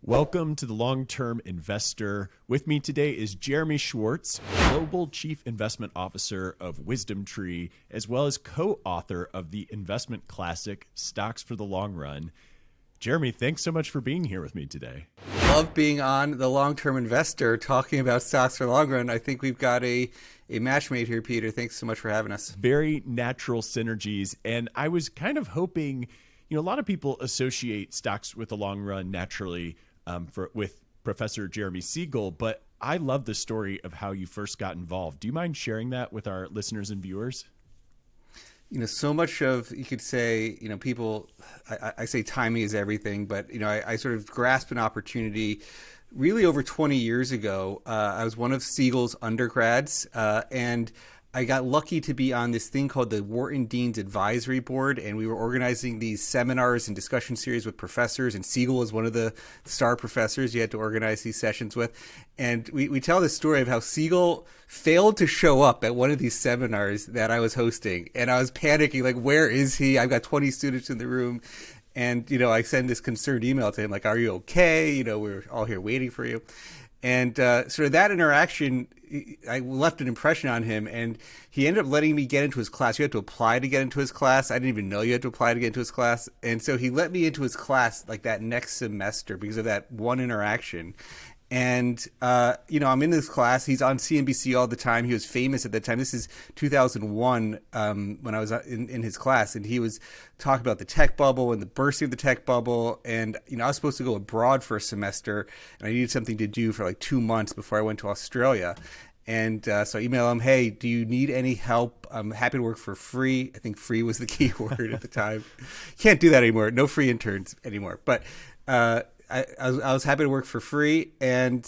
Welcome to the Long-Term Investor. With me today is Jeremy Schwartz, Global Chief Investment Officer of WisdomTree, as well as co-author of the investment classic, Stocks for the Long Run. Jeremy, thanks so much for being here with me today. Love being on the Long-Term Investor talking about stocks for the long run. I think we've got a match made here, Peter. Thanks so much for having us. Very natural synergies. And I was kind of hoping, a lot of people associate stocks with the long run naturally with Professor Jeremy Siegel, but I love the story of how you first got involved. Do you mind sharing that with our listeners and viewers? So much of, you could say, people, I say timing is everything, but, I sort of grasped an opportunity really over 20 years ago. I was one of Siegel's undergrads, and I got lucky to be on this thing called the Wharton Dean's Advisory Board, and we were organizing these seminars and discussion series with professors, and Siegel was one of the star professors you had to organize these sessions with. And we tell this story of how Siegel failed to show up at one of these seminars that I was hosting, and I was panicking, like, where is he? I've got 20 students in the room. And, I send this concerned email to him, like, are you okay? We're all here waiting for you. And sort of that interaction, I left an impression on him, and he ended up letting me get into his class. You had to apply to get into his class. I didn't even know you had to apply to get into his class. And so he let me into his class like that next semester because of that one interaction. And, I'm in this class. He's on CNBC all the time. He was famous at that time. This is 2001 when I was in his class. And he was talking about the tech bubble and the bursting of the tech bubble. And, I was supposed to go abroad for a semester. And I needed something to do for like 2 months before I went to Australia. And so I emailed him, hey, do you need any help? I'm happy to work for free. I think free was the key word at the time. Can't do that anymore. No free interns anymore. But I was happy to work for free, and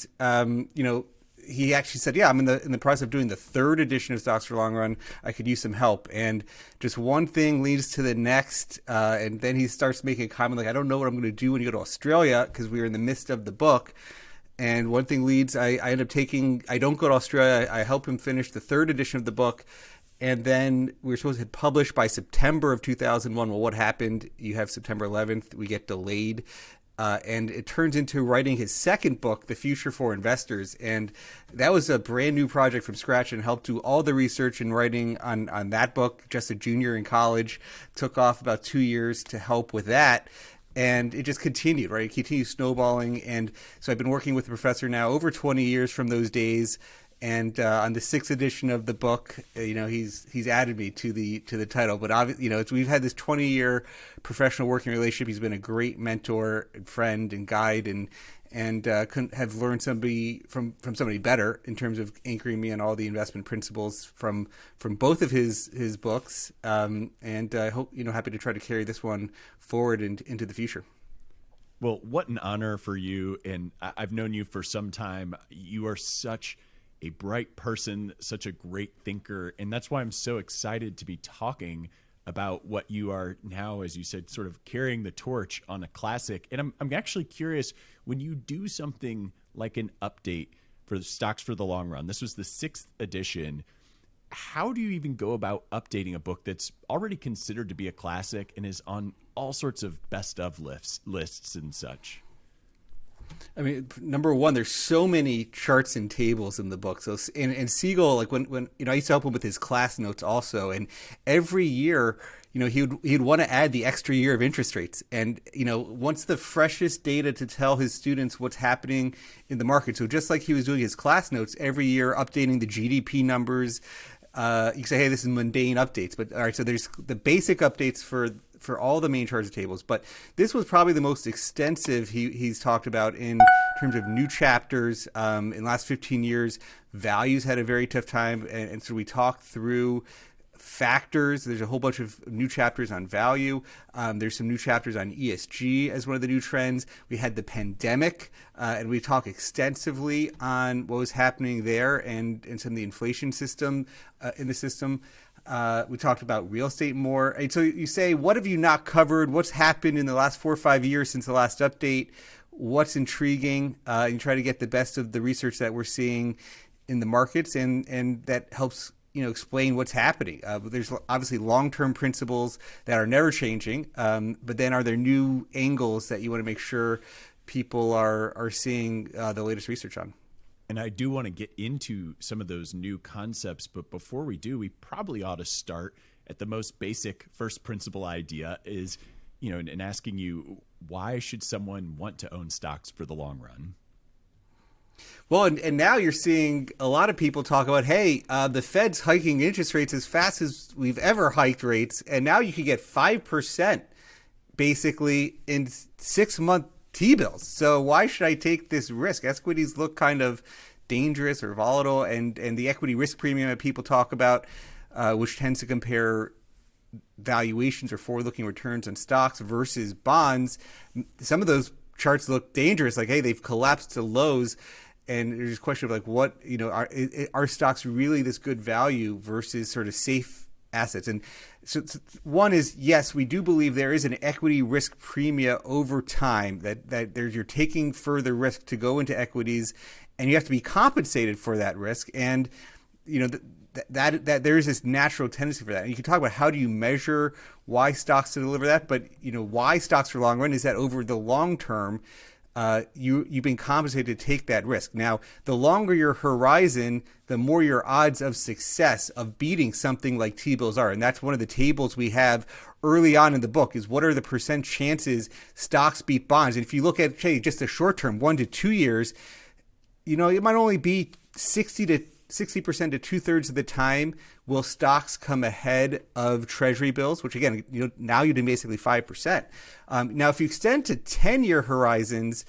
he actually said, "Yeah, I'm in the process of doing the third edition of Stocks for the Long Run. I could use some help." And just one thing leads to the next, and then he starts making a comment like, "I don't know what I'm going to do when you go to Australia," because we were in the midst of the book. And one thing leads, I end up taking. I don't go to Australia. I help him finish the third edition of the book. And then we were supposed to hit publish by September of 2001. Well, what happened? You have September 11th. We get delayed. And it turns into writing his second book, The Future for Investors. And that was a brand new project from scratch and helped do all the research and writing on that book. Just a junior in college, took off about 2 years to help with that. And it just continued, right? It continued snowballing. And so I've been working with the professor now over 20 years from those days. And on the sixth edition of the book, he's added me to the title. But obviously, we've had this 20-year professional working relationship. He's been a great mentor and friend and guide, and couldn't have learned somebody from somebody better in terms of anchoring me on all the investment principles from both of his books. And I hope happy to try to carry this one forward into the future. Well, what an honor for you, and I've known you for some time. You are such a bright person, such a great thinker. And that's why I'm so excited to be talking about what you are now, as you said, sort of carrying the torch on a classic. And I'm actually curious, when you do something like an update for the Stocks for the Long Run, this was the 6th edition, how do you even go about updating a book that's already considered to be a classic and is on all sorts of best of lists and such? I mean, number one, there's so many charts and tables in the book. So, and Siegel, like when I used to help him with his class notes also, and every year, he'd want to add the extra year of interest rates, and wants the freshest data to tell his students what's happening in the market. So just like he was doing his class notes every year, updating the GDP numbers. You can say, hey, this is mundane updates, but all right. So there's the basic updates for all the main charts and tables, but this was probably the most extensive he's talked about in terms of new chapters. In the last 15 years, values had a very tough time, and so we talked through factors. There's a whole bunch of new chapters on value. There's some new chapters on ESG as one of the new trends. We had the pandemic, and we talked extensively on what was happening there and some of the inflation system in the system. We talked about real estate more. And so you say, what have you not covered? What's happened in the last 4 or 5 years since the last update? What's intriguing? You try to get the best of the research that we're seeing in the markets, and that helps explain what's happening. There's obviously long-term principles that are never changing, but then are there new angles that you want to make sure people are seeing the latest research on. And I do want to get into some of those new concepts, but before we do, we probably ought to start at the most basic first principle idea is, in asking you, why should someone want to own stocks for the long run? Well, and now you're seeing a lot of people talk about, hey, the Fed's hiking interest rates as fast as we've ever hiked rates, and now you can get 5% basically in 6-month T-bills. So why should I take this risk? Equities look kind of dangerous or volatile, and the equity risk premium that people talk about, which tends to compare valuations or forward-looking returns on stocks versus bonds, some of those charts look dangerous. Like, hey, they've collapsed to lows, and there's a question of like, what, are stocks really this good value versus sort of safe assets? And so one is, yes, we do believe there is an equity risk premium over time that you're taking further risk to go into equities, and you have to be compensated for that risk. And that there is this natural tendency for that. And you can talk about how do you measure why stocks to deliver that, but why stocks for long run is that over the long term, you've been compensated to take that risk. Now, the longer your horizon, the more your odds of success of beating something like T-bills are. And that's one of the tables we have early on in the book is what are the percent chances stocks beat bonds. And if you look at, say, just the short term, 1 to 2 years, it might only be 60% to 2/3 of the time will stocks come ahead of Treasury bills, which again, now you're doing basically 5%. Now, if you extend to 10-year horizons,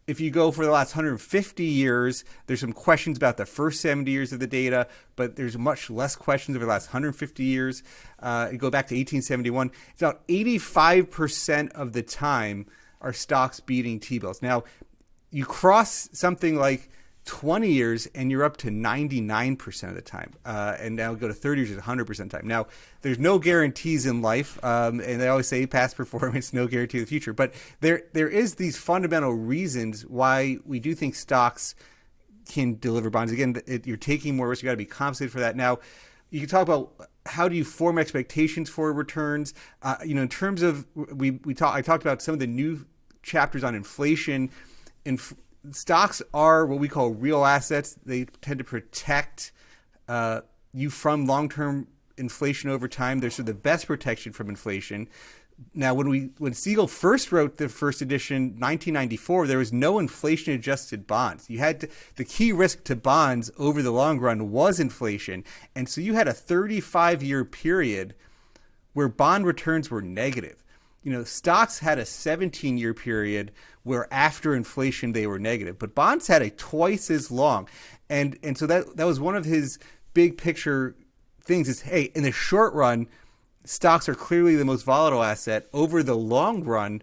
if you go for the last 150 years, there's some questions about the first 70 years of the data, but there's much less questions over the last 150 years. You go back to 1871, it's about 85% of the time are stocks beating T-bills. Now, you cross something like 20 years and you're up to 99% of the time. And now go to 30 years is 100% of the time. Now, there's no guarantees in life. And they always say past performance, no guarantee of the future. But there is these fundamental reasons why we do think stocks can deliver bonds. Again, you're taking more risk. You got to be compensated for that. Now, you can talk about how do you form expectations for returns. In terms of, I talked about some of the new chapters on inflation. Stocks are what we call real assets. They tend to protect you from long-term inflation over time. They're sort of the best protection from inflation. Now, when Siegel first wrote the first edition, 1994, there was no inflation-adjusted bonds. The key risk to bonds over the long run was inflation, and so you had a 35-year period where bond returns were negative. Stocks had a 17-year period where after inflation they were negative, but bonds had a twice as long. And so that was one of his big picture things is, hey, in the short run, stocks are clearly the most volatile asset. Over the long run,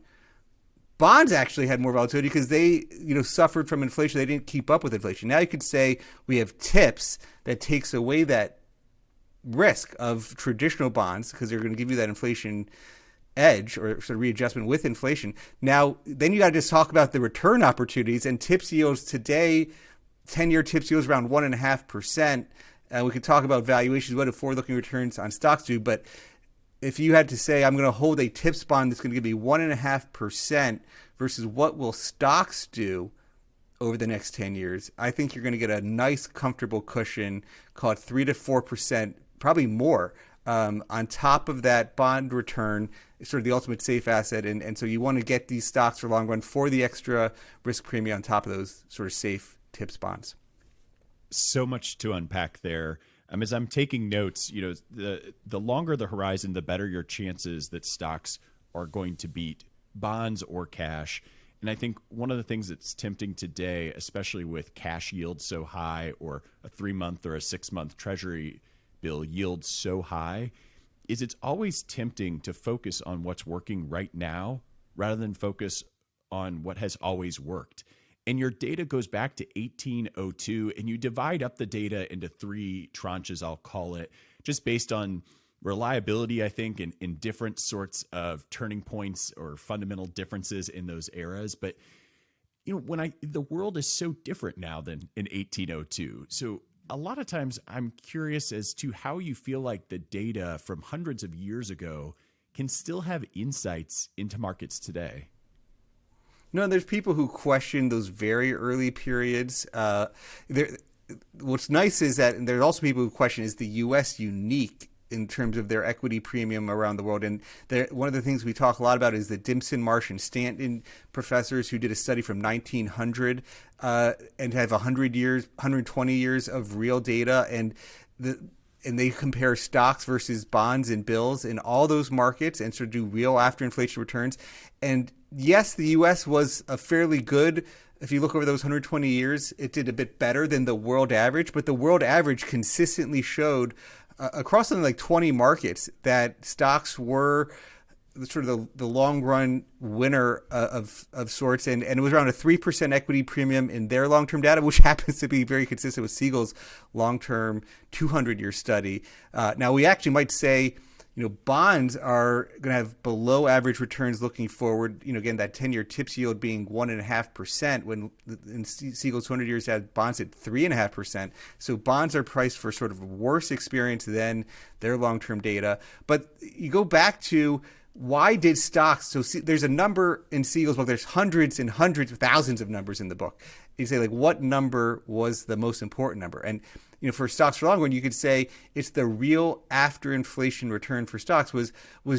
bonds actually had more volatility because they, suffered from inflation. They didn't keep up with inflation. Now you could say we have TIPS that takes away that risk of traditional bonds because they're going to give you that inflation edge or sort of readjustment with inflation. Now, then you got to just talk about the return opportunities, and TIPS yields today, 10-year TIPS yields around 1.5%. We could talk about valuations, what do forward-looking returns on stocks do, but if you had to say, I'm going to hold a TIPS bond that's going to give me 1.5% versus what will stocks do over the next 10 years, I think you're going to get a nice, comfortable cushion, call it 3 to 4%, probably more, on top of that bond return, sort of the ultimate safe asset. And so you want to get these stocks for long run for the extra risk premium on top of those sort of safe TIPS bonds. So much to unpack there. As I'm taking notes, the longer the horizon, the better your chances that stocks are going to beat bonds or cash. And I think one of the things that's tempting today, especially with cash yields so high or a 3-month or a 6-month Treasury bill yield so high, is it's always tempting to focus on what's working right now rather than focus on what has always worked. And your data goes back to 1802, and you divide up the data into 3 tranches, I'll call it, just based on reliability, I think, in different sorts of turning points or fundamental differences in those eras. But the world is so different now than in 1802. So a lot of times I'm curious as to how you feel like the data from hundreds of years ago can still have insights into markets today. No, there's people who question those very early periods. What's nice is that there's also people who question, is the U.S. unique in terms of their equity premium around the world? And one of the things we talk a lot about is the Dimson, Marsh, and Stanton professors who did a study from 1900 and have 100 years, 120 years of real data, and they compare stocks versus bonds and bills in all those markets and sort of do real after inflation returns. And yes, the U.S. was a fairly good. If you look over those 120 years, it did a bit better than the world average, but the world average consistently showed across something like 20 markets that stocks were sort of the long run winner of sorts. And it was around a 3% equity premium in their long-term data, which happens to be very consistent with Siegel's long-term 200-year study. Now, we actually might say, bonds are going to have below average returns looking forward. Again, that 10-year TIPS yield being 1.5%, when in Siegel's 200 years had bonds at 3.5%. So bonds are priced for sort of worse experience than their long-term data. But you go back to, why did stocks? So there's a number in Siegel's book. There's hundreds and hundreds of thousands of numbers in the book. You say, like, what number was the most important number? And for stocks for long run, you could say it's the real after inflation return for stocks was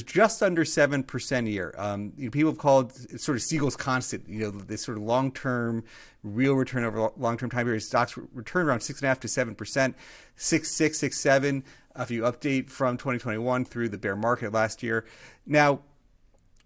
just under 7% a year. People have called it sort of Siegel's constant. This sort of long term real return over long term time period. Stocks return around 6.5 to 7%, 6.6, 6.7. If you update from 2021 through the bear market last year. Now,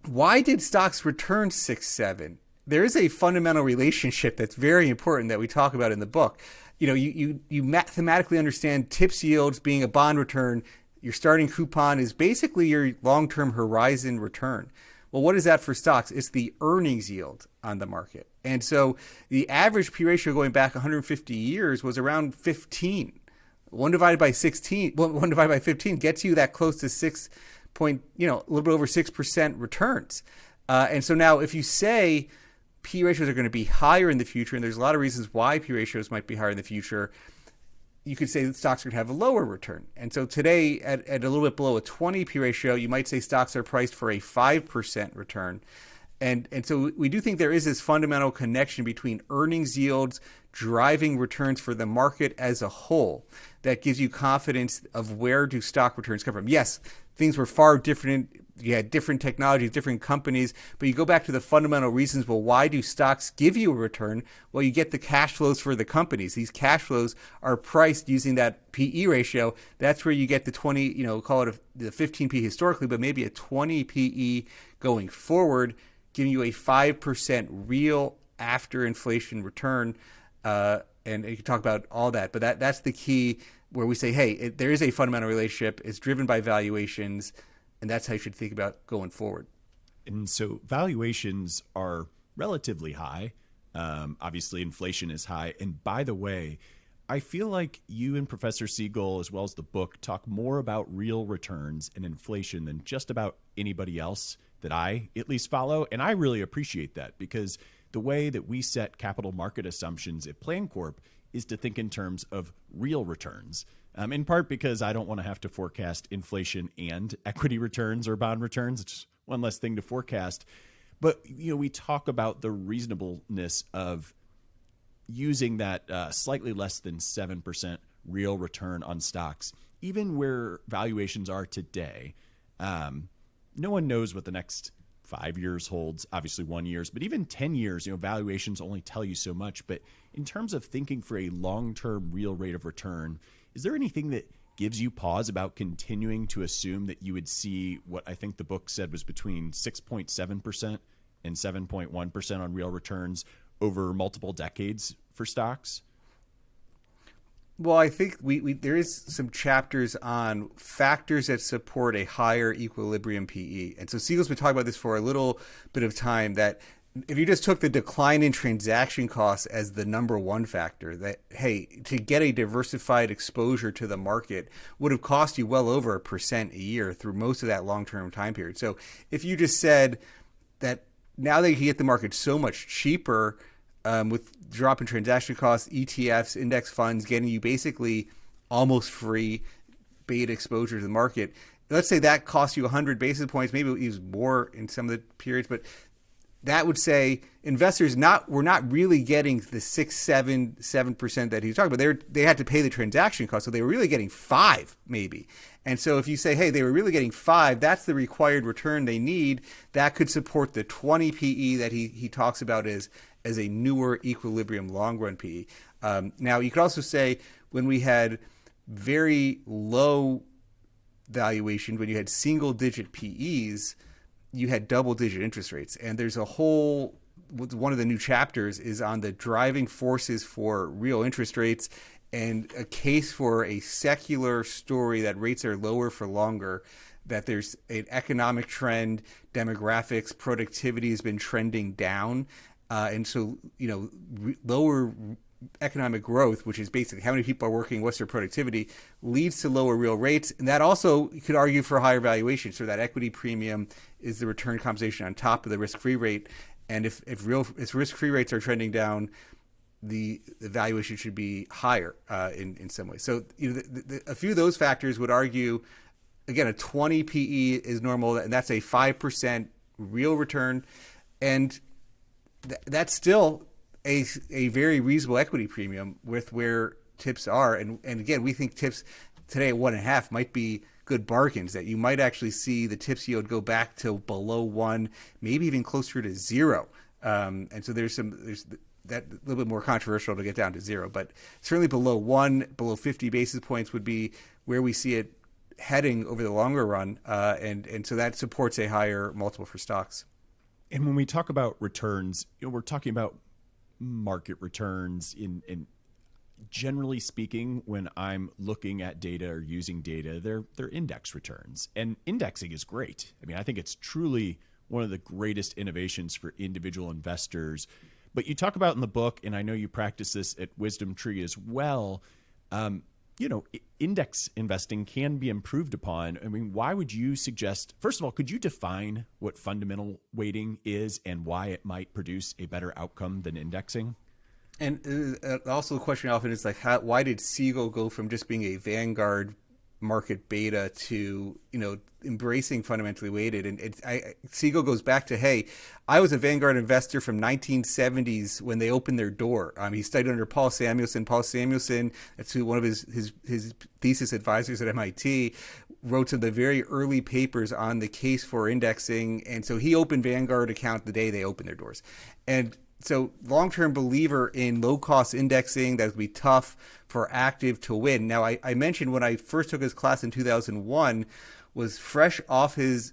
why did stocks return 6.7? There is a fundamental relationship that's very important that we talk about in the book. You mathematically understand TIPS yields being a bond return. Your starting coupon is basically your long-term horizon return. Well, what is that for stocks? It's the earnings yield on the market. And so the average P ratio going back 150 years was around 15. 1 divided by 15 gets you that close to a little bit over 6% returns. And so now if you say P ratios are going to be higher in the future, and there's a lot of reasons why P ratios might be higher in the future, you could say that stocks are going to have a lower return. And so today, at a little bit below a 20 P ratio, you might say stocks are priced for a 5% return. And so we do think there is this fundamental connection between earnings yields driving returns for the market as a whole that gives you confidence of where do stock returns come from. Yes, things were far different. You had different technologies, different companies, but you go back to the fundamental reasons. Well, why do stocks give you a return? Well, you get the cash flows for the companies. These cash flows are priced using that PE ratio. That's where you get the 20, call it the 15 PE historically, but maybe a 20 PE going forward, giving you a 5% real after inflation return. And you can talk about all that, but that's the key where we say, hey, there is a fundamental relationship. It's driven by valuations. And that's how you should think about going forward. And so valuations are relatively high. Obviously, inflation is high. And by the way, I feel like you and Professor Siegel, as well as the book, talk more about real returns and inflation than just about anybody else that I at least follow. And I really appreciate that, because the way that we set capital market assumptions at PlanCorp is to think in terms of real returns. In part because I don't want to have to forecast inflation and equity returns or bond returns. It's one less thing to forecast. But we talk about the reasonableness of using that slightly less than 7% real return on stocks, even where valuations are today. No one knows what the next 5 years holds, obviously 1 year, but even 10 years, valuations only tell you so much. But in terms of thinking for a long-term real rate of return, is there anything that gives you pause about continuing to assume that you would see what I think the book said was between 6.7% and 7.1% on real returns over multiple decades for stocks? Well, I think there is some chapters on factors that support a higher equilibrium PE. And so Siegel's been talking about this for a little bit of time, that if you just took the decline in transaction costs as the number one factor, that, hey, to get a diversified exposure to the market would have cost you well over 1% a year through most of that long-term time period. So if you just said that now they can get the market so much cheaper with drop in transaction costs, ETFs, index funds, getting you basically almost free beta exposure to the market. Let's say that costs you 100 basis points, maybe it was more in some of the periods, but that would say investors were not really getting the 6-7% that he was talking about. They had to pay the transaction cost, so they were really getting 5 maybe. And so if you say, hey, they were really getting 5, that's the required return they need. That could support the 20 PE that he talks about as a newer equilibrium long run PE. Now you could also say when we had very low valuation, when you had single digit PEs, you had double digit interest rates. And there's a whole, one of the new chapters is on the driving forces for real interest rates and a case for a secular story that rates are lower for longer, that there's an economic trend, demographics, productivity has been trending down. And so, lower economic growth, which is basically how many people are working, what's their productivity, leads to lower real rates. And that also, you could argue for higher valuation. So that equity premium is the return compensation on top of the risk-free rate. And if risk-free rates are trending down, the valuation should be higher in some way. So a few of those factors would argue, again, a 20 PE is normal, and that's a 5% real return. And that's still a very reasonable equity premium with where TIPS are. And again, we think TIPS today at 1.5 might be good bargains, that you might actually see the TIPS yield go back to below 1, maybe even closer to 0. And so there's that a little bit more controversial to get down to 0, but certainly below 1, below 50 basis points would be where we see it heading over the longer run. And so that supports a higher multiple for stocks. And when we talk about returns, we're talking about market returns in generally speaking. When I'm looking at data or using data, they're index returns, and indexing is great. I mean, I think it's truly one of the greatest innovations for individual investors. But you talk about in the book, and I know you practice this at WisdomTree as well, index investing can be improved upon. I mean, why would you suggest, first of all, could you define what fundamental weighting is and why it might produce a better outcome than indexing? And also the question often is like, why did Siegel go from just being a Vanguard market beta to, embracing fundamentally weighted? And Siegel goes back to, hey, I was a Vanguard investor from 1970s when they opened their door. He studied under Paul Samuelson. Paul Samuelson, that's who one of his thesis advisors at MIT, wrote some of the very early papers on the case for indexing. And so he opened Vanguard account the day they opened their doors. And so long-term believer in low-cost indexing, that would be tough for active to win. Now, I mentioned when I first took his class in 2001, was fresh off his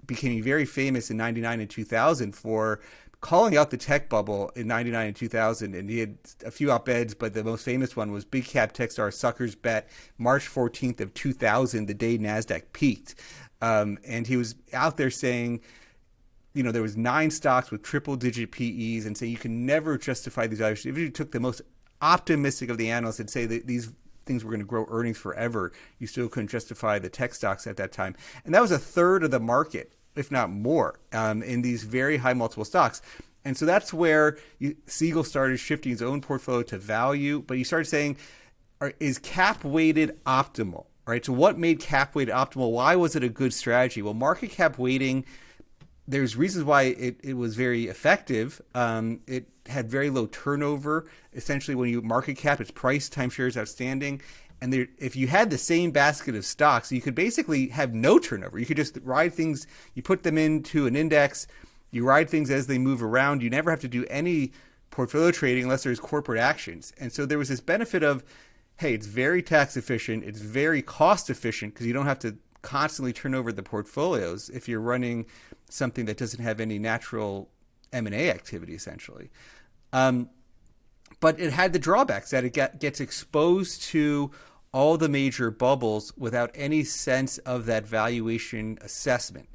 becoming very famous in 99 and 2000 for calling out the tech bubble in 99 and 2000. And he had a few op-eds, but the most famous one was Big Cap Techstar Suckers Bet, March 14th of 2000, the day NASDAQ peaked. And he was out there saying, there was 9 stocks with triple-digit PEs, and say you can never justify these valuations. If you took the most optimistic of the analysts and say that these things were going to grow earnings forever, you still couldn't justify the tech stocks at that time. And that was a third of the market, if not more, in these very high multiple stocks. And so that's where Siegel started shifting his own portfolio to value, but he started saying, is cap weighted optimal? Right? So what made cap weighted optimal? Why was it a good strategy? Well, market cap weighting, there's reasons why it was very effective. It had very low turnover. Essentially, when you market cap, it's price times shares outstanding. And if you had the same basket of stocks, you could basically have no turnover. You could just ride things. You put them into an index. You ride things as they move around. You never have to do any portfolio trading unless there's corporate actions. And so there was this benefit of, hey, it's very tax efficient. It's very cost efficient because you don't have to constantly turn over the portfolios if you're running something that doesn't have any natural M&A activity, essentially. But it had the drawbacks that it gets exposed to all the major bubbles without any sense of that valuation assessment.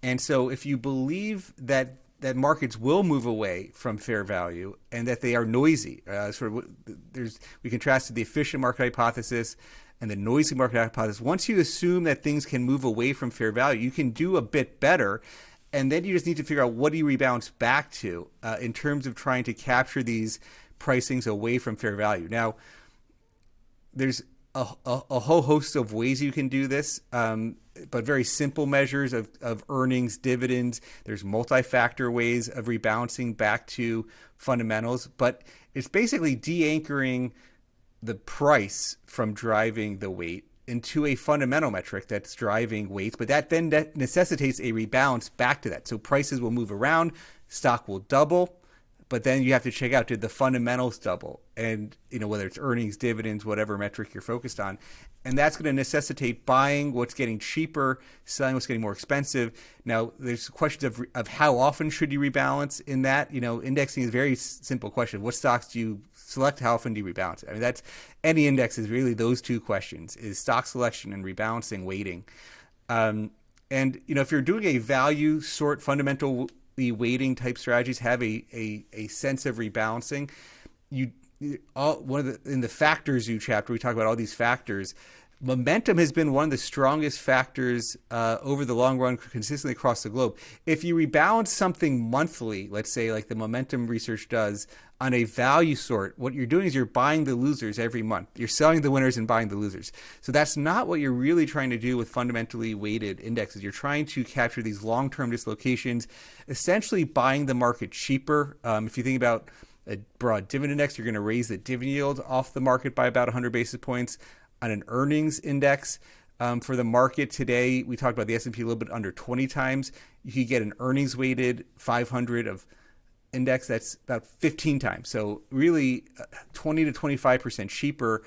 And so if you believe that markets will move away from fair value and that they are noisy, we contrasted the efficient market hypothesis and the noisy market hypothesis. Once you assume that things can move away from fair value, you can do a bit better. And then you just need to figure out what do you rebalance back to in terms of trying to capture these pricings away from fair value. Now, there's a whole host of ways you can do this, but very simple measures of earnings, dividends. There's multi-factor ways of rebalancing back to fundamentals, but it's basically de-anchoring the price from driving the weight into a fundamental metric that's driving weights, but that then necessitates a rebalance back to that. So prices will move around, stock will double, but then you have to check out, did the fundamentals double? And, whether it's earnings, dividends, whatever metric you're focused on. And that's going to necessitate buying what's getting cheaper, selling what's getting more expensive. Now, there's questions of how often should you rebalance in that. Indexing is a very simple question. What stocks do you select? How often do you rebalance it? I mean, that's any index is really those two questions, is stock selection and rebalancing weighting. And, if you're doing a value sort fundamental weighting type strategies, have a sense of rebalancing. In the factors chapter, we talk about all these factors. Momentum has been one of the strongest factors over the long run, consistently across the globe. If you rebalance something monthly, let's say like the momentum research does, on a value sort, what you're doing is you're buying the losers every month. You're selling the winners and buying the losers. So that's not what you're really trying to do with fundamentally weighted indexes. You're trying to capture these long-term dislocations, essentially buying the market cheaper. If you think about a broad dividend index, you're going to raise the dividend yield off the market by about 100 basis points. On an earnings index, for the market today, we talked about the S&P a little bit under 20 times. You could get an earnings weighted 500 of index that's about 15 times. So really 20 to 25% cheaper.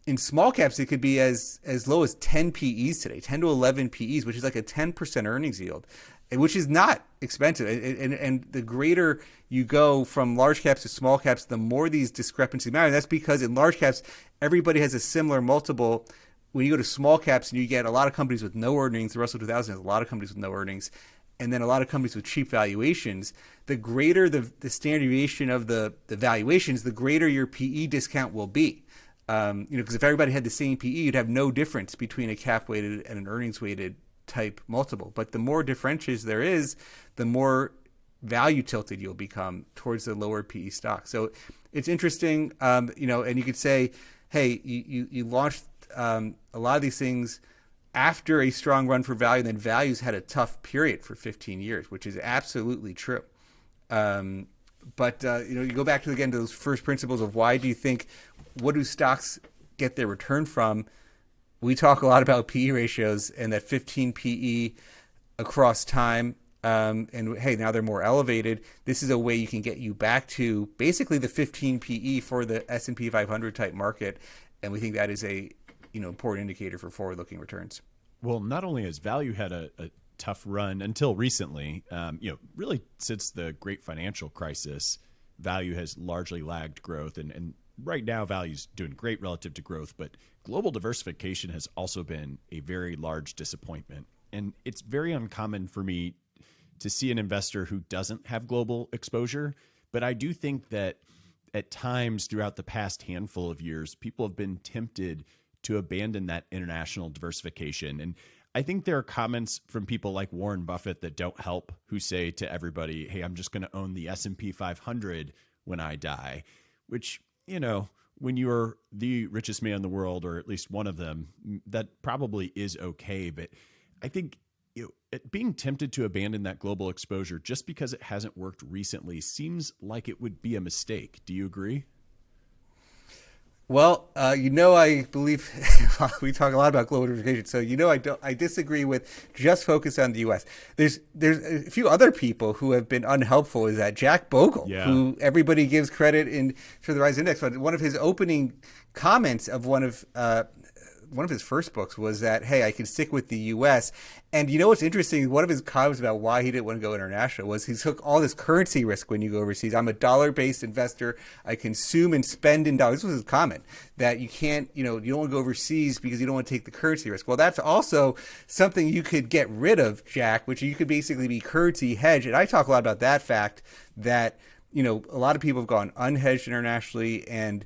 In small caps, it could be as low as 10 PEs today, 10 to 11 PEs, which is like a 10% earnings yield, which is not expensive. And the greater you go from large caps to small caps, the more these discrepancies matter. And that's because in large caps, everybody has a similar multiple. When you go to small caps and you get a lot of companies with no earnings, the Russell 2000 has a lot of companies with no earnings, and then a lot of companies with cheap valuations, the greater the standard deviation of the valuations, the greater your PE discount will be. Because if everybody had the same PE, you'd have no difference between a cap weighted and an earnings weighted type multiple. But the more differentials there is, the more value tilted you'll become towards the lower PE stock. So it's interesting, and you could say, hey, you launched a lot of these things after a strong run for value, and then values had a tough period for 15 years, which is absolutely true. But you go back to, again, to those first principles of why do you think, what do stocks get their return from? We talk a lot about PE ratios and that 15 PE across time. And hey, now they're more elevated. This is a way you can get you back to basically the 15 PE for the S&P 500 type market. And we think that is a important indicator for forward-looking returns. Well, not only has value had a tough run until recently, really since the great financial crisis, value has largely lagged growth. And right now, value's doing great relative to growth, but global diversification has also been a very large disappointment. And it's very uncommon for me to see an investor who doesn't have global exposure. But I do think that at times throughout the past handful of years, people have been tempted to abandon that international diversification. And I think there are comments from people like Warren Buffett that don't help, who say to everybody, hey, I'm just going to own the S&P 500 when I die, which, when you're the richest man in the world, or at least one of them, that probably is okay. But I think being tempted to abandon that global exposure just because it hasn't worked recently seems like it would be a mistake. Do you agree? Well, I believe we talk a lot about global diversification. So, I disagree with just focus on the U.S. There's a few other people who have been unhelpful. Is that Jack Bogle, who everybody gives credit for the Rise Index Fund. One of his opening comments of one of his first books was that, hey, I can stick with the U.S. And what's interesting? One of his comments about why he didn't want to go international was he took all this currency risk when you go overseas. I'm a dollar-based investor. I consume and spend in dollars. This was his comment, that you can't, you don't want to go overseas because you don't want to take the currency risk. Well, that's also something you could get rid of, Jack, which you could basically be currency hedged. And I talk a lot about that fact that, a lot of people have gone unhedged internationally, and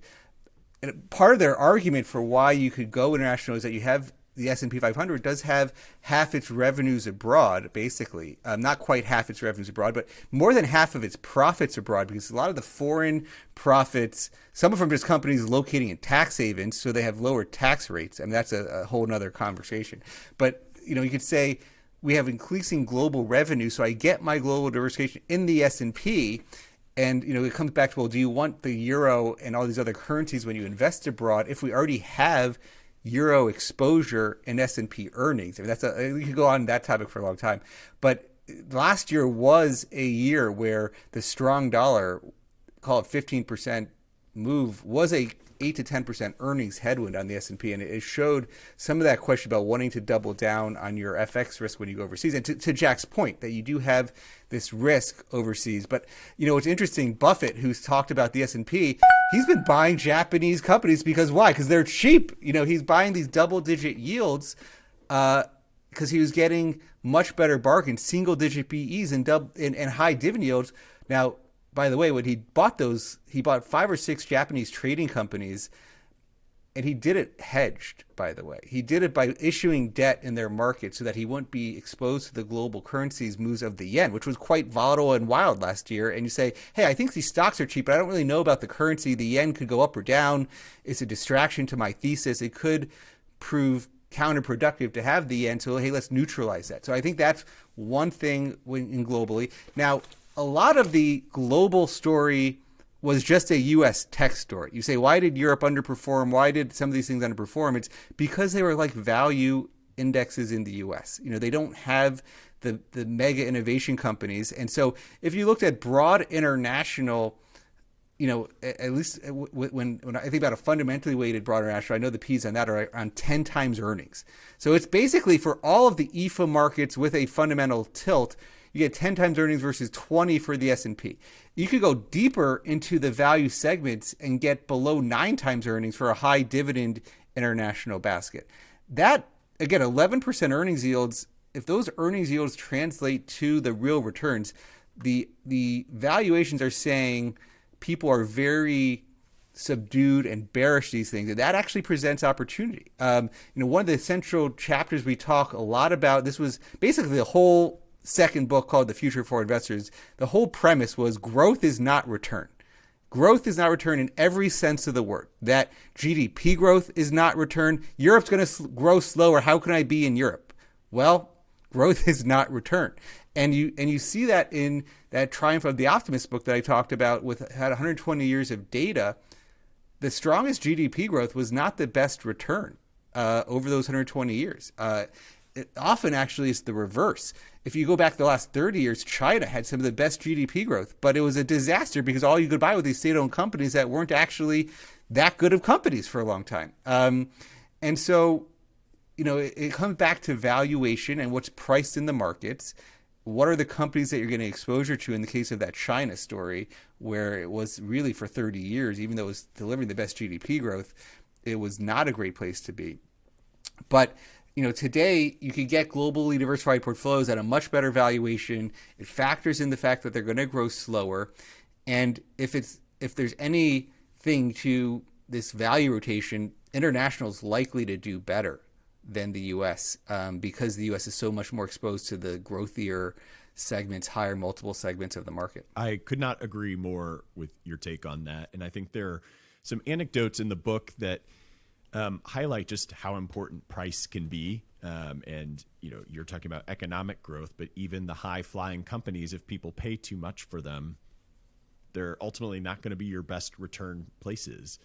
part of their argument for why you could go international is that you have the S&P 500 does have half its revenues abroad, basically. Not quite half its revenues abroad, but more than half of its profits abroad, because a lot of the foreign profits, some of them just companies locating in tax havens, so they have lower tax rates. I mean, that's a whole nother conversation. But, you could say we have increasing global revenue, so I get my global diversification in the S&P. And, it comes back to, well, do you want the euro and all these other currencies when you invest abroad if we already have euro exposure in S&P earnings? I mean, we could go on that topic for a long time. But last year was a year where the strong dollar, call it 15% move, was a 8 to 10% earnings headwind on the S&P, and it showed some of that question about wanting to double down on your FX risk when you go overseas. And to Jack's point, that you do have this risk overseas. But what's interesting, Buffett, who's talked about the S&P, he's been buying Japanese companies because why? Because they're cheap. He's buying these double-digit yields because he was getting much better bargains, single-digit BEs and high dividend yields. Now, by the way, when he bought those, he bought 5 or 6 Japanese trading companies, and he did it hedged, by the way. He did it by issuing debt in their market so that he wouldn't be exposed to the global currencies moves of the yen, which was quite volatile and wild last year. And you say, hey, I think these stocks are cheap, but I don't really know about the currency. The yen could go up or down. It's a distraction to my thesis. It could prove counterproductive to have the yen. So, hey, let's neutralize that. So I think that's one thing in globally. Now, a lot of the global story was just a U.S. tech story. You say, why did Europe underperform? Why did some of these things underperform? It's because they were like value indexes in the U.S. They don't have the mega innovation companies. And so if you looked at broad international, at least when I think about a fundamentally weighted broad international, I know the P's on that are around 10 times earnings. So it's basically for all of the EFA markets with a fundamental tilt, you get 10 times earnings versus 20 for the S&P. You could go deeper into the value segments and get below 9 times earnings for a high dividend international basket. That, again, 11% earnings yields, if those earnings yields translate to the real returns, the valuations are saying people are very subdued and bearish these things. And that actually presents opportunity. One of the central chapters we talk a lot about, this was basically the whole second book called The Future for Investors. The whole premise was growth is not return. Growth is not return in every sense of the word. That GDP growth is not return. Europe's going to grow slower. How can I be in Europe? Well, growth is not return. And you see that in that Triumph of the Optimist book that I talked about, had 120 years of data. The strongest GDP growth was not the best return over those 120 years. It often actually is the reverse. If you go back the last 30 years, China had some of the best GDP growth, but it was a disaster because all you could buy were these state-owned companies that weren't actually that good of companies for a long time. And so, it comes back to valuation and what's priced in the markets. What are the companies that you're getting exposure to in the case of that China story, where it was really for 30 years, even though it was delivering the best GDP growth, it was not a great place to be. But today you can get globally diversified portfolios at a much better valuation. It factors in the fact that they're going to grow slower. And if there's anything to this value rotation, international is likely to do better than the U.S. Because the U.S. is so much more exposed to the growthier segments, higher multiple segments of the market. I could not agree more with your take on that. And I think there are some anecdotes in the book that highlight just how important price can be. And you're talking about economic growth, but even the high flying companies, if people pay too much for them, they're ultimately not going to be your best return places.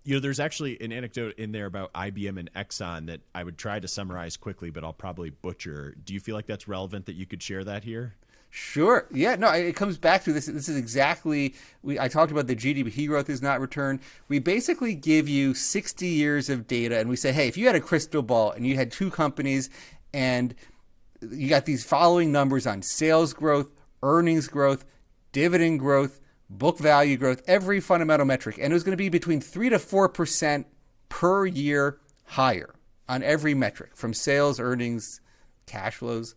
There's actually an anecdote in there about IBM and Exxon that I would try to summarize quickly, but I'll probably butcher. Do you feel like that's relevant that you could share that here? Sure. Yeah, no, it comes back to this. This is exactly, I talked about the GDP growth is not return. We basically give you 60 years of data and we say, hey, if you had a crystal ball and you had 2 companies and you got these following numbers on sales growth, earnings growth, dividend growth, book value growth, every fundamental metric, and it was going to be between 3 to 4% per year higher on every metric, from sales, earnings, cash flows.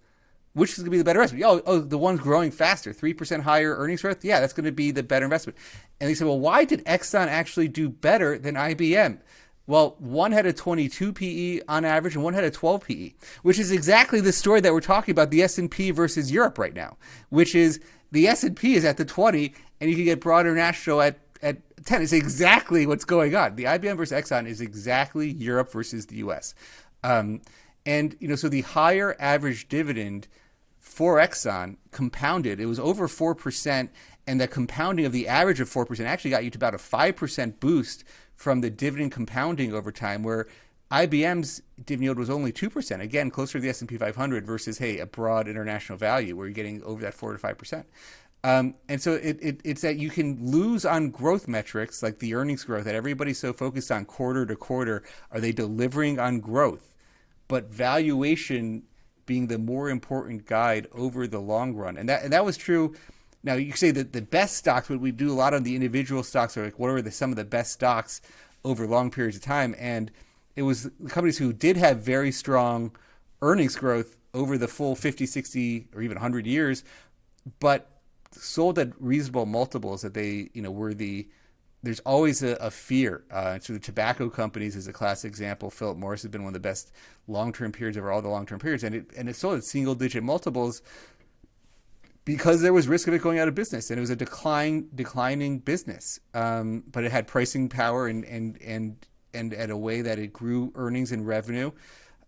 Which is going to be the better investment? The one's growing faster, 3% higher earnings growth. Yeah, that's going to be the better investment. And they said, well, why did Exxon actually do better than IBM? Well, one had a 22 PE on average and one had a 12 PE, which is exactly the story that we're talking about, the S&P versus Europe right now, which is the S&P is at the 20 and you can get broad international at 10. It's exactly what's going on. The IBM versus Exxon is exactly Europe versus the US. So the higher average dividend for Exxon compounded, it was over 4%, and the compounding of the average of 4% actually got you to about a 5% boost from the dividend compounding over time, where IBM's dividend yield was only 2%, again, closer to the S&P 500 versus, a broad international value where you're getting over that 4 to 5%. And so it's that you can lose on growth metrics like the earnings growth that everybody's so focused on quarter to quarter. Are they delivering on growth? But valuation being the more important guide over the long run. And that was true. Now, you say that the best stocks, but we do a lot on the individual stocks, or like what are some of the best stocks over long periods of time. And it was the companies who did have very strong earnings growth over the full 50, 60, or even 100 years, but sold at reasonable multiples that they, there's always a fear. So the tobacco companies is a classic example. Philip Morris has been one of the best long-term periods over all the long-term periods. And it sold at single-digit multiples because there was risk of it going out of business. And it was a declining business. But it had pricing power and at a way that it grew earnings and revenue.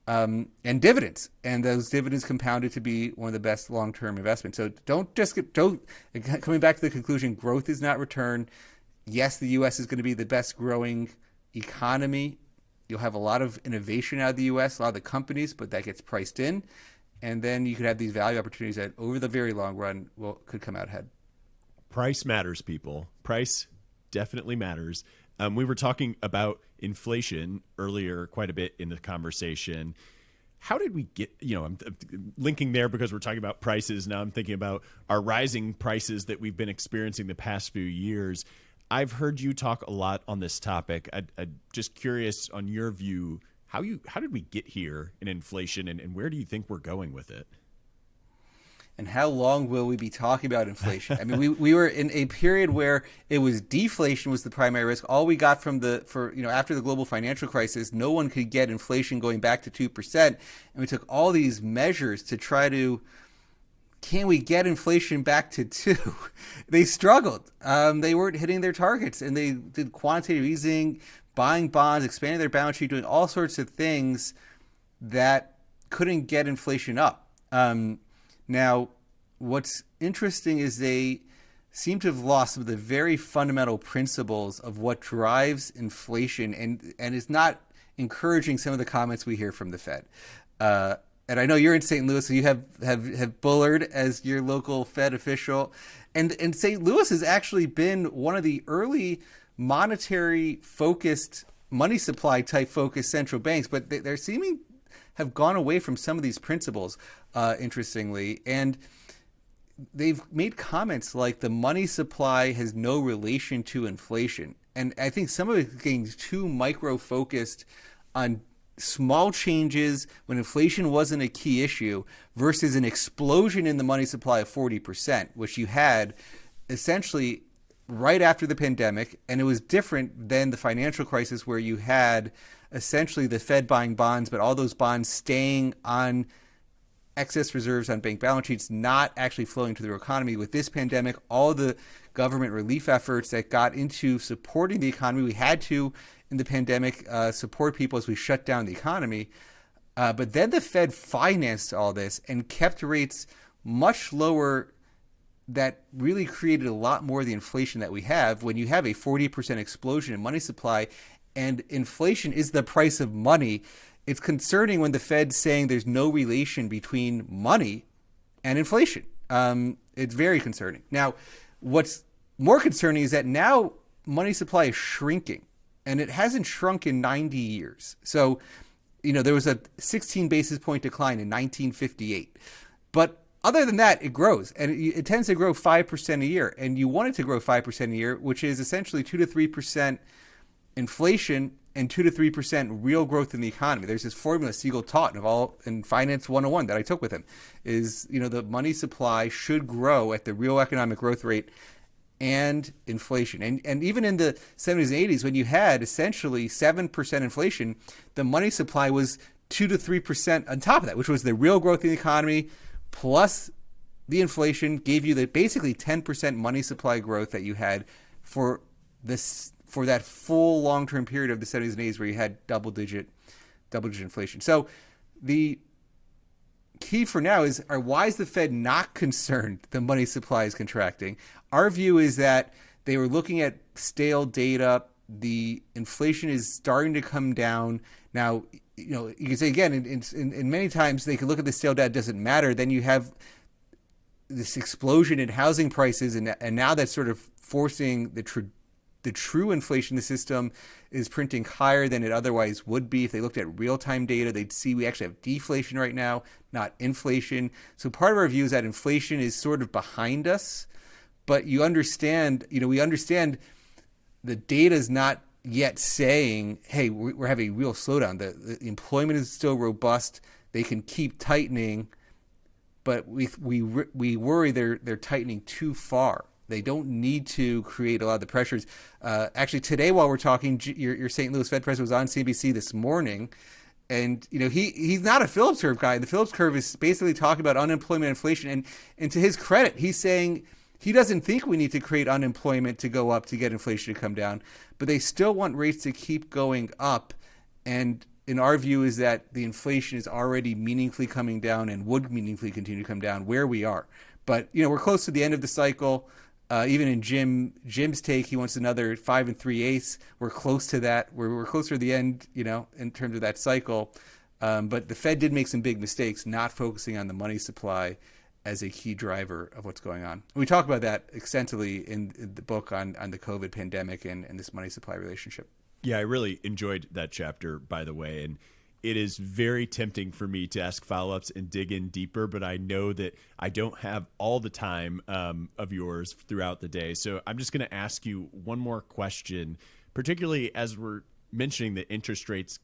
And dividends, and those dividends compounded to be one of the best long-term investments. So coming back to the conclusion, growth is not return. Yes, the U.S. is going to be the best growing economy. You'll have a lot of innovation out of the U.S., a lot of the companies, but that gets priced in. And then you could have these value opportunities that over the very long run could come out ahead. Price matters, people. Price definitely matters. We were talking about inflation earlier quite a bit in the conversation. How did we get, I'm linking there because we're talking about prices. Now I'm thinking about our rising prices that we've been experiencing the past few years. I've heard you talk a lot on this topic. I'm just curious on your view, how did we get here in inflation and where do you think we're going with it? And how long will we be talking about inflation? I mean, we were in a period where it was deflation was the primary risk. All we got after the global financial crisis, no one could get inflation going back to 2%. And we took all these measures to try to, can we get inflation back to 2? They struggled. They weren't hitting their targets, and they did quantitative easing, buying bonds, expanding their balance sheet, doing all sorts of things that couldn't get inflation up. Now, what's interesting is they seem to have lost some of the very fundamental principles of what drives inflation and is not encouraging some of the comments we hear from the Fed. And I know you're in St. Louis, so you have Bullard as your local Fed official. And St. Louis has actually been one of the early monetary-focused, money supply type focused central banks, but they're seeming have gone away from some of these principles, interestingly. And they've made comments like the money supply has no relation to inflation. And I think some of it is getting too micro-focused on small changes when inflation wasn't a key issue versus an explosion in the money supply of 40%, which you had essentially right after the pandemic. And it was different than the financial crisis where you had essentially the Fed buying bonds, but all those bonds staying on excess reserves on bank balance sheets, not actually flowing to the economy. With this pandemic, all the government relief efforts that got into supporting the economy, we had to, in the pandemic, support people as we shut down the economy. But then the Fed financed all this and kept rates much lower. That really created a lot more of the inflation that we have when you have a 40% explosion in money supply, and inflation is the price of money. It's concerning when the Fed's saying there's no relation between money and inflation. It's very concerning. Now, what's more concerning is that now money supply is shrinking, and it hasn't shrunk in 90 years. So, there was a 16 basis point decline in 1958. But other than that, it grows, and it tends to grow 5% a year. And you want it to grow 5% a year, which is essentially 2 to 3% inflation and 2 to 3% real growth in the economy. There's this formula Siegel taught in Finance 101 that I took with him is, the money supply should grow at the real economic growth rate and inflation. And even in the 70s and 80s, when you had essentially 7% inflation, the money supply was 2 to 3% on top of that, which was the real growth in the economy plus the inflation gave you the basically 10% money supply growth that you had for that full long-term period of the 70s and 80s where you had double-digit inflation. So the key for now is, why is the Fed not concerned the money supply is contracting? Our view is that they were looking at stale data. The inflation is starting to come down. Now, you can say again, in many times they could look at the stale data, it doesn't matter. Then you have this explosion in housing prices, and now that's sort of forcing the true inflation. The system is printing higher than it otherwise would be. If they looked at real-time data, they'd see we actually have deflation right now, not inflation. So part of our view is that inflation is sort of behind us, but we understand the data is not yet saying, hey, we're having a real slowdown. The employment is still robust. They can keep tightening, but we worry they're tightening too far. They don't need to create a lot of the pressures. Actually, today while we're talking, your St. Louis Fed president was on CNBC this morning, and he's not a Phillips curve guy. The Phillips curve is basically talking about unemployment, inflation, and to his credit, he's saying he doesn't think we need to create unemployment to go up to get inflation to come down, but they still want rates to keep going up. And in our view is that the inflation is already meaningfully coming down and would meaningfully continue to come down where we are. But we're close to the end of the cycle. Even in Jim's take, he wants another 5 3/8. We're close to that. We're closer to the end, in terms of that cycle. But the Fed did make some big mistakes, not focusing on the money supply as a key driver of what's going on. We talk about that extensively in the book on the COVID pandemic and this money supply relationship. Yeah, I really enjoyed that chapter, by the way. And it is very tempting for me to ask follow-ups and dig in deeper, but I know that I don't have all the time of yours throughout the day. So I'm just going to ask you one more question, particularly as we're mentioning the interest rates,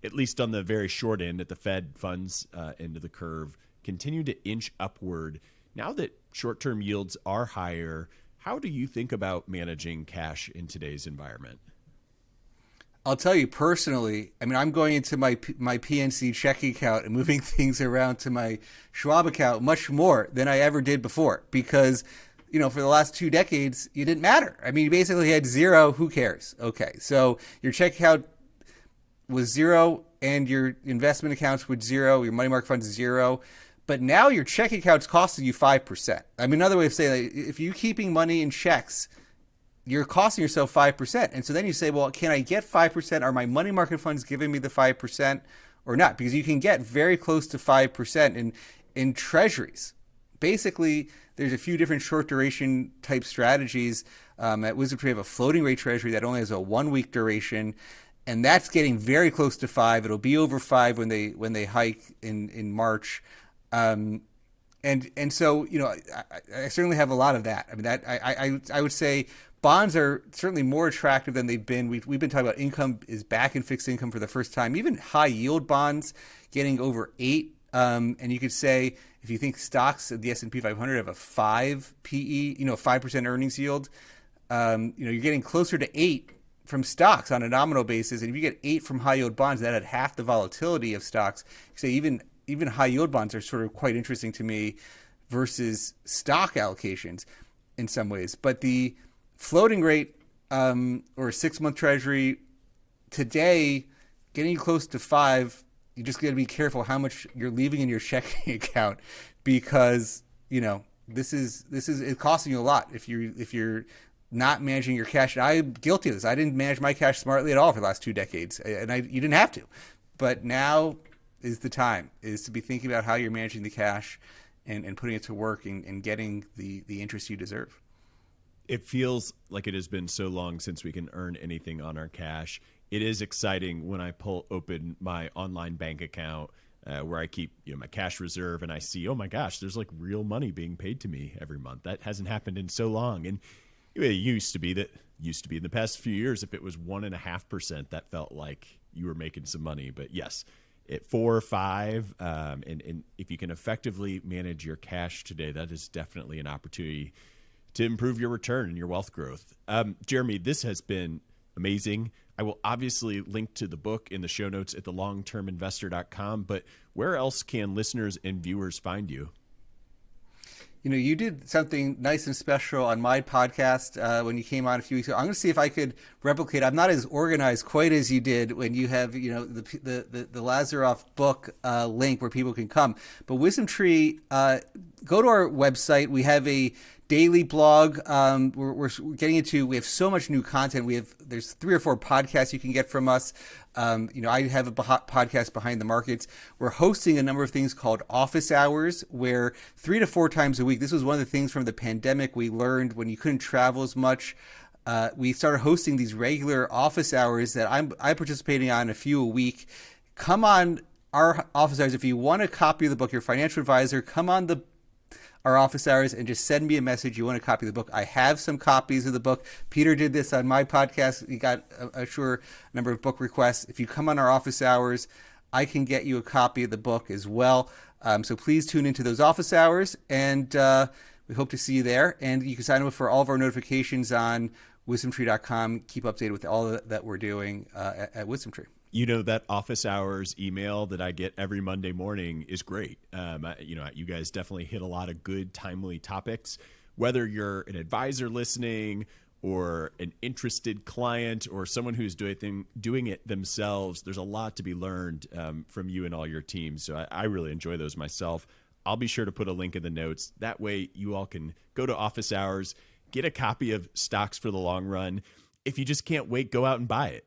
at least on the very short end at the Fed funds end of the curve, continue to inch upward. Now that short-term yields are higher, how do you think about managing cash in today's environment? I'll tell you personally, I'm going into my PNC checking account and moving things around to my Schwab account much more than I ever did before because, for the last 2 decades, it didn't matter. You basically had zero. Who cares? Okay. So your checking account was zero and your investment accounts were zero, your money market funds zero. But now your checking account's costing you 5%. Another way of saying that, if you're keeping money in checks, you're costing yourself 5%. And so then you say, well, can I get 5%? Are my money market funds giving me the 5% or not? Because you can get very close to 5% in treasuries. Basically, there's a few different short duration type strategies. At WisdomTree, we have a floating rate treasury that only has a 1 week duration. And that's getting very close to 5. It'll be over 5 when they hike in March. And so, I certainly have a lot of that. I would say bonds are certainly more attractive than they've been. We've been talking about income is back in fixed income for the first time. Even high yield bonds getting over 8. And you could say, if you think stocks at the S&P 500 have a 5 PE, 5% earnings yield, you're getting closer to 8 from stocks on a nominal basis. And if you get 8 from high yield bonds, that had half the volatility of stocks. You say even high yield bonds are sort of quite interesting to me versus stock allocations in some ways. But the floating rate or a 6-month treasury today, getting you close to 5, you just got to be careful how much you're leaving in your checking account because this is it's costing you a lot if you're not managing your cash. And I'm guilty of this. I didn't manage my cash smartly at all for the last 2 decades, and you didn't have to. But now is the time is to be thinking about how you're managing the cash and putting it to work and getting the interest you deserve. It feels like it has been so long since we can earn anything on our cash. It is exciting when I pull open my online bank account where I keep my cash reserve and I see, oh my gosh, there's like real money being paid to me every month. That hasn't happened in so long. And it used to be in the past few years, if it was 1.5%, that felt like you were making some money. But yes, at 4 or 5, and if you can effectively manage your cash today, that is definitely an opportunity to improve your return and your wealth growth. Jeremy, this has been amazing. I will obviously link to the book in the show notes at thelongterminvestor.com, but where else can listeners and viewers find you? You know, you did something nice and special on my podcast when you came on a few weeks ago. I'm going to see if I could replicate. I'm not as organized quite as you did when you have, you know, the Lazaroff book link where people can come. But WisdomTree, go to our website. We have a daily blog. We're getting into. We have so much new content. There's 3 or 4 podcasts you can get from us. You know, I have a podcast, Behind the Markets. We're hosting a number of things called office hours, where 3 to 4 times a week. This was one of the things from the pandemic we learned when you couldn't travel as much. We started hosting these regular office hours that I'm participating on a few a week. Come on our office hours if you want a copy of the book. Your financial advisor, come on our office hours and just send me a message. You want a copy of the book? I have some copies of the book. Peter did this on my podcast. He got a sure number of book requests. If you come on our office hours, I can get you a copy of the book as well. So please tune into those office hours, and we hope to see you there. And you can sign up for all of our notifications on WisdomTree.com. Keep updated with all that we're doing at WisdomTree. You know, that office hours email that I get every Monday morning is great. You know, you guys definitely hit a lot of good, timely topics. Whether you're an advisor listening or an interested client or someone who's doing it themselves, there's a lot to be learned from you and all your teams. So I really enjoy those myself. I'll be sure to put a link in the notes. That way you all can go to office hours, get a copy of Stocks for the Long Run. If you just can't wait, go out and buy it.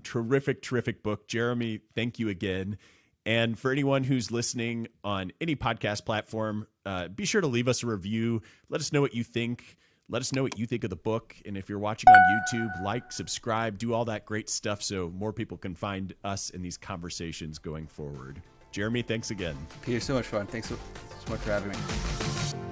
Terrific book. Jeremy, thank you again. And for anyone who's listening on any podcast platform, be sure to leave us a review. Let us know what you think. Let us know what you think of the book. And if you're watching on YouTube, like, subscribe, do all that great stuff so more people can find us in these conversations going forward. Jeremy, thanks again. Peter, so much fun. Thanks so much for having me.